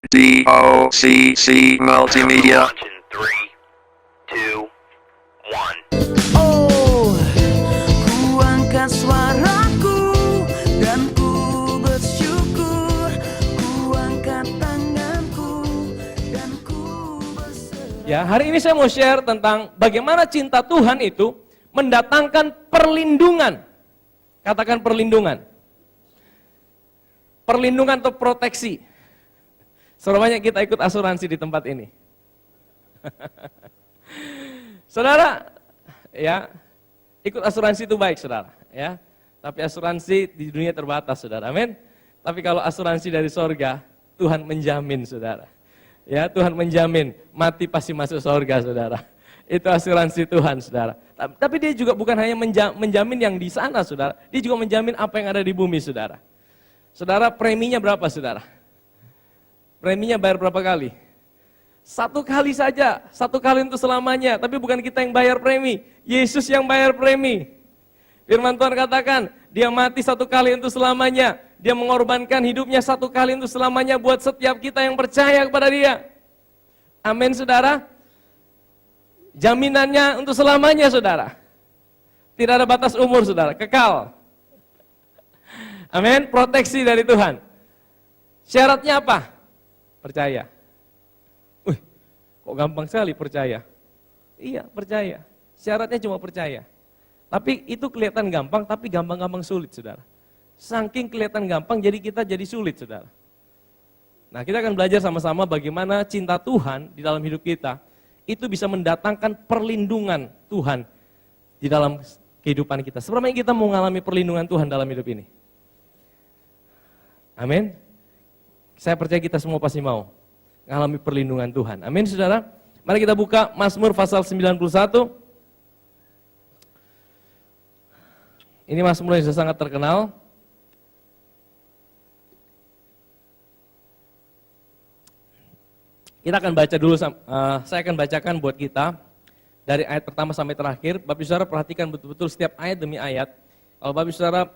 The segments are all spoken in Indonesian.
DOCC Multimedia. Three, two, one. Oh, ku angkat suaraku dan ku bersyukur. Ku angkat tanganku dan ku berseru. Ya, hari ini saya mau share tentang bagaimana cinta Tuhan itu mendatangkan perlindungan. Katakan perlindungan. Perlindungan atau proteksi. Semuanya kita ikut asuransi di tempat ini. Saudara, ya, ikut asuransi itu baik, saudara, ya. Tapi asuransi di dunia terbatas, saudara. Amin. Tapi kalau asuransi dari sorga, Tuhan menjamin, saudara. Ya, Tuhan menjamin mati pasti masuk sorga, saudara. Itu asuransi Tuhan, saudara. Tapi dia juga bukan hanya menjamin yang di sana, saudara. Dia juga menjamin apa yang ada di bumi, saudara. Saudara, preminya berapa, saudara? Preminya bayar berapa kali? Satu kali saja, satu kali untuk selamanya. Tapi bukan kita yang bayar premi, Yesus yang bayar premi. Firman Tuhan katakan, dia mati satu kali untuk selamanya. Dia mengorbankan hidupnya satu kali untuk selamanya buat setiap kita yang percaya kepada dia. Amin, saudara. Jaminannya untuk selamanya, saudara. Tidak ada batas umur, saudara, kekal. Amin, proteksi dari Tuhan. Syaratnya apa? Percaya. Kok gampang sekali percaya? Iya, percaya. Syaratnya cuma percaya. Tapi itu kelihatan gampang, tapi gampang-gampang sulit, saudara. Saking kelihatan gampang, jadi kita jadi sulit, saudara. Nah, kita akan belajar sama-sama bagaimana cinta Tuhan di dalam hidup kita, itu bisa mendatangkan perlindungan Tuhan di dalam kehidupan kita. Seberapa kita mau mengalami perlindungan Tuhan dalam hidup ini? Amin. Saya percaya kita semua pasti mau mengalami perlindungan Tuhan. Amin, saudara. Mari kita buka Mazmur pasal 91. Ini Mazmur yang sudah sangat terkenal. Kita akan baca dulu, saya akan bacakan buat kita dari ayat pertama sampai terakhir. Bapak saudara perhatikan betul-betul setiap ayat demi ayat. Kalau Bapak saudara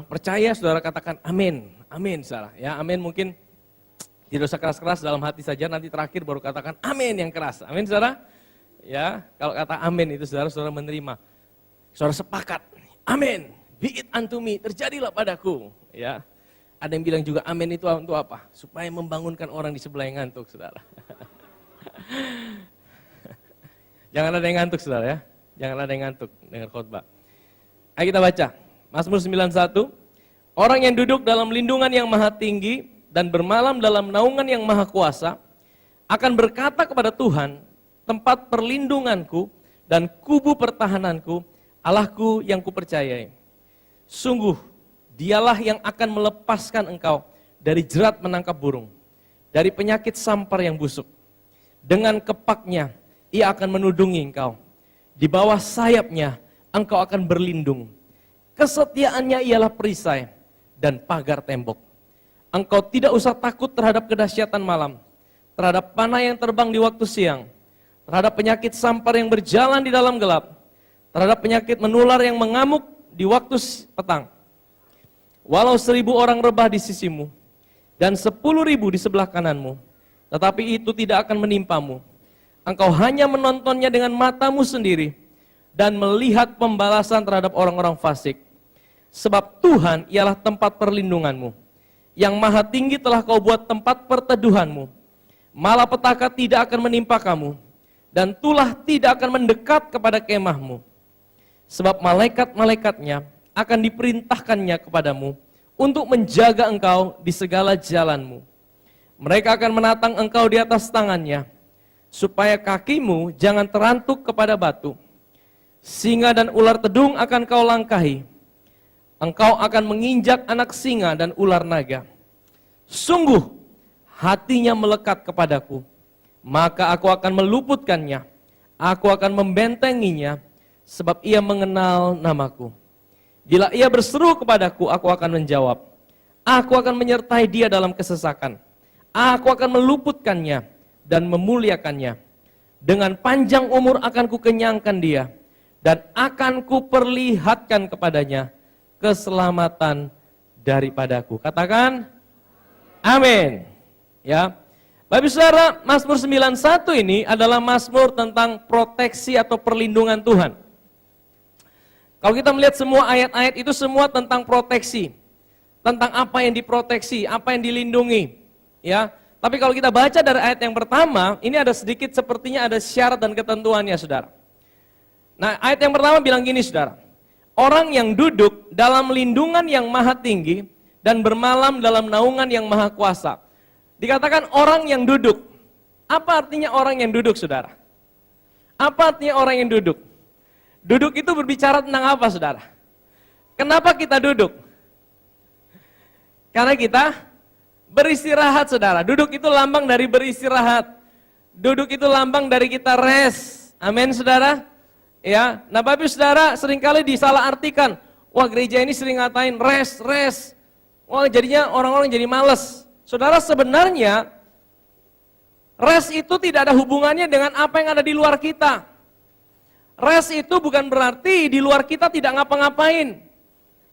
percaya, saudara katakan amin. Amin, saudara. Ya, amin mungkin tidak usah keras-keras, dalam hati saja, nanti terakhir baru katakan amin yang keras. Amin, saudara. Ya, kalau kata amin itu saudara menerima. Saudara sepakat. Amin. Be it unto me, terjadilah padaku. Ya. Ada yang bilang juga amin itu untuk apa? Supaya membangunkan orang di sebelah yang ngantuk, saudara. Jangan ada yang ngantuk, saudara, ya. Jangan ada yang ngantuk dengar khotbah. Ayo kita baca. Mazmur 91. Orang yang duduk dalam lindungan yang maha tinggi dan bermalam dalam naungan yang maha kuasa akan berkata kepada Tuhan, tempat perlindunganku dan kubu pertahananku, Allahku yang kupercayai. Sungguh, dialah yang akan melepaskan engkau dari jerat menangkap burung, dari penyakit sampar yang busuk. Dengan kepaknya, ia akan menudungi engkau. Di bawah sayapnya, engkau akan berlindung. Kesetiaannya ialah perisai dan pagar tembok. Engkau tidak usah takut terhadap kedahsyatan malam, terhadap panah yang terbang di waktu siang, terhadap penyakit sampar yang berjalan di dalam gelap, terhadap penyakit menular yang mengamuk di waktu petang. Walau 1.000 orang rebah di sisimu, dan 10.000 di sebelah kananmu, tetapi itu tidak akan menimpamu. Engkau hanya menontonnya dengan matamu sendiri, dan melihat pembalasan terhadap orang-orang fasik. Sebab Tuhan ialah tempat perlindunganmu. Yang maha tinggi telah kau buat tempat perteduhanmu. Malapetaka tidak akan menimpa kamu, dan tulah tidak akan mendekat kepada kemahmu. Sebab malaikat-malaikatnya akan diperintahkannya kepadamu untuk menjaga engkau di segala jalanmu. Mereka akan menatang engkau di atas tangannya, supaya kakimu jangan terantuk kepada batu. Singa dan ular tedung akan kau langkahi. Engkau akan menginjak anak singa dan ular naga. Sungguh, hatinya melekat kepadaku, maka aku akan meluputkannya. Aku akan membentenginya, sebab ia mengenal namaku. Bila ia berseru kepadaku, aku akan menjawab. Aku akan menyertai dia dalam kesesakan. Aku akan meluputkannya dan memuliakannya. Dengan panjang umur akan kukenyangkan dia, dan akan kuperlihatkan kepadanya keselamatan daripadaku. Katakan, amin. Ya. Bapak Ibu Saudara, Mazmur 91 ini adalah mazmur tentang proteksi atau perlindungan Tuhan. Kalau kita melihat semua ayat-ayat itu semua tentang proteksi. Tentang apa yang diproteksi, apa yang dilindungi. Ya. Tapi kalau kita baca dari ayat yang pertama, ini ada sedikit sepertinya ada syarat dan ketentuannya, Saudara. Nah, ayat yang pertama bilang gini, Saudara. Orang yang duduk dalam lindungan yang maha tinggi dan bermalam dalam naungan yang maha kuasa. Dikatakan orang yang duduk. Apa artinya orang yang duduk, Saudara? Apa artinya orang yang duduk? Duduk itu berbicara tentang apa, Saudara? Kenapa kita duduk? Karena kita beristirahat, Saudara. Duduk itu lambang dari beristirahat. Duduk itu lambang dari kita rest. Amin, Saudara. Ya, nah Bapak Ibu Saudara seringkali disalahartikan. Wah, gereja ini sering ngatain rest. Wah, jadinya orang-orang jadi malas. Saudara, sebenarnya rest itu tidak ada hubungannya dengan apa yang ada di luar kita. Rest itu bukan berarti di luar kita tidak ngapa-ngapain.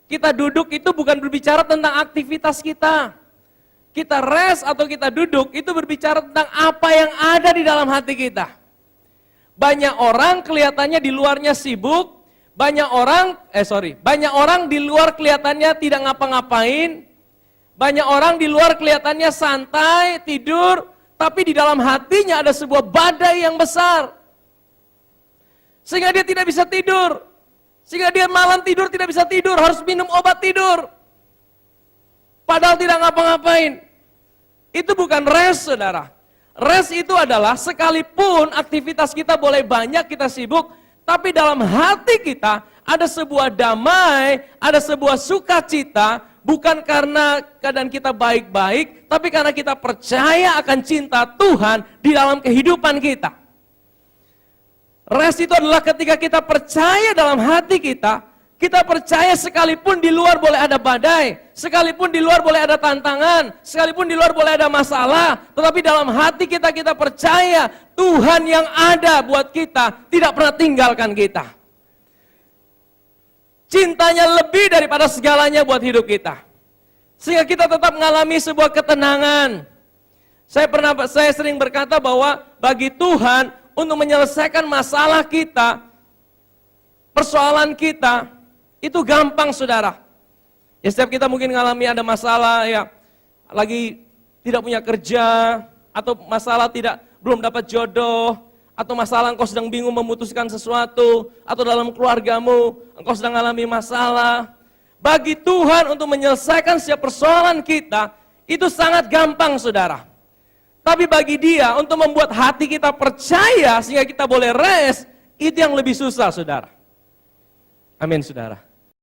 Kita duduk itu bukan berbicara tentang aktivitas kita. Kita rest atau kita duduk itu berbicara tentang apa yang ada di dalam hati kita. Banyak orang kelihatannya di luarnya sibuk, banyak orang di luar kelihatannya tidak ngapa-ngapain, banyak orang di luar kelihatannya santai, tidur, tapi di dalam hatinya ada sebuah badai yang besar. Sehingga dia tidak bisa tidur. Sehingga dia malam tidur tidak bisa tidur, harus minum obat tidur. Padahal tidak ngapa-ngapain. Itu bukan rest, Saudara. Rest itu adalah sekalipun aktivitas kita boleh banyak, kita sibuk, tapi dalam hati kita ada sebuah damai, ada sebuah sukacita, bukan karena keadaan kita baik-baik, tapi karena kita percaya akan cinta Tuhan di dalam kehidupan kita. Rest itu adalah ketika kita percaya dalam hati kita percaya sekalipun di luar boleh ada badai, sekalipun di luar boleh ada tantangan, sekalipun di luar boleh ada masalah, tetapi dalam hati kita percaya Tuhan yang ada buat kita tidak pernah tinggalkan kita. Cintanya lebih daripada segalanya buat hidup kita. Sehingga kita tetap mengalami sebuah ketenangan. Saya sering berkata bahwa bagi Tuhan untuk menyelesaikan masalah kita, persoalan kita, itu gampang, Saudara. Ya, setiap kita mungkin mengalami ada masalah, ya, lagi tidak punya kerja, atau masalah belum dapat jodoh, atau masalah engkau sedang bingung memutuskan sesuatu, atau dalam keluargamu engkau sedang mengalami masalah. Bagi Tuhan untuk menyelesaikan setiap persoalan kita, itu sangat gampang, Saudara. Tapi bagi Dia untuk membuat hati kita percaya sehingga kita boleh rest, itu yang lebih susah, Saudara. Amin, Saudara.